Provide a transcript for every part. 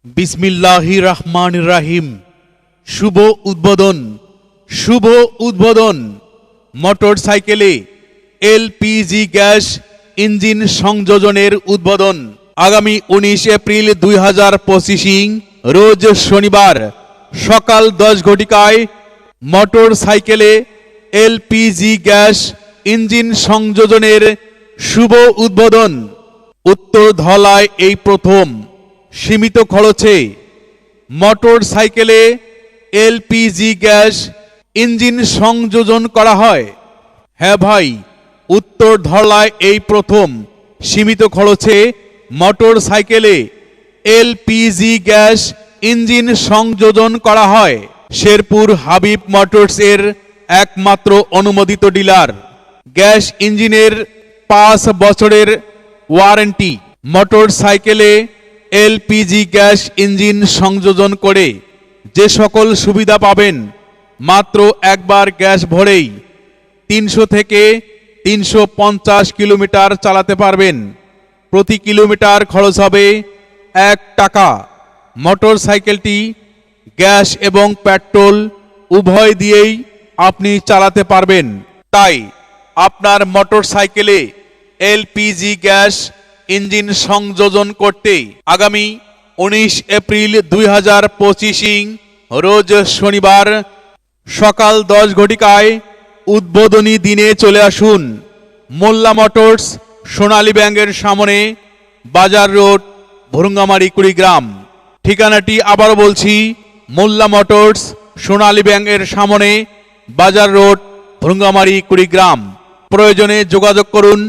বিসমিল্লাহির রহমানির রহিম। শুভ উদ্বোধন মোটরসাইকেলে এলপিজি গ্যাস ইঞ্জিন সংযোজনের উদ্বোধন আগামী 19 এপ্রিল 2025 রোজ শনিবার সকাল 10 ঘটিকায় মোটরসাইকেলে এলপিজি গ্যাস ইঞ্জিন সংযোজনের শুভ উদ্বোধন। উত্তর ধলায় এই প্রথম সীমিত খরচে মোটরসাইকেলে এলপিজি গ্যাস ইঞ্জিন সংযোজন করা হয়। হ্যাঁ ভাই, উত্তর ধলায় এই প্রথম সীমিত খরচে মোটরসাইকেলে এলপিজি গ্যাস ইঞ্জিন সংযোজন করা হয়। শেরপুর হাবিব মোটরস এর একমাত্র অনুমোদিত ডিলার। গ্যাস ইঞ্জিনের 5 বছরের ওয়ারেন্টি। মোটরসাইকেলে এলপিজি গ্যাস ইঞ্জিন সংযোজন করে যে সকল সুবিধা পাবেন, মাত্র একবার গ্যাস ভরেই 300 থেকে 350 কিলোমিটার চালাতে পারবেন। প্রতি কিলোমিটার খরচ হবে 1 টাকা। মোটরসাইকেলটি গ্যাস এবং পেট্রোল উভয় দিয়েই আপনি চালাতে পারবেন। তাই আপনার মোটরসাইকেলে এলপিজি গ্যাস ইঞ্জিন সংযোজন করতে আগামী 19 এপ্রিল 2025 রোজ শনিবার সকাল 10 ঘটিকায় উদ্বোধনী দিনে চলে আসুন মোল্লা মোটরস, সোনালী ব্যাংকের সামনে, বাজার রোড, ভুরুঙ্গামারি, কুড়িগ্রাম। ঠিকানাটি আবারও বলছি, মোল্লা মোটরস, সোনালী ব্যাংকের সামনে, বাজার রোড, ভুরুঙ্গামারি, কুড়িগ্রাম। প্রয়োজনে যোগাযোগ করুন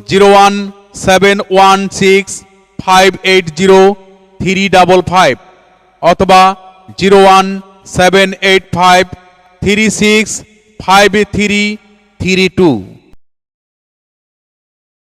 01716580355 অথবা 01785365332।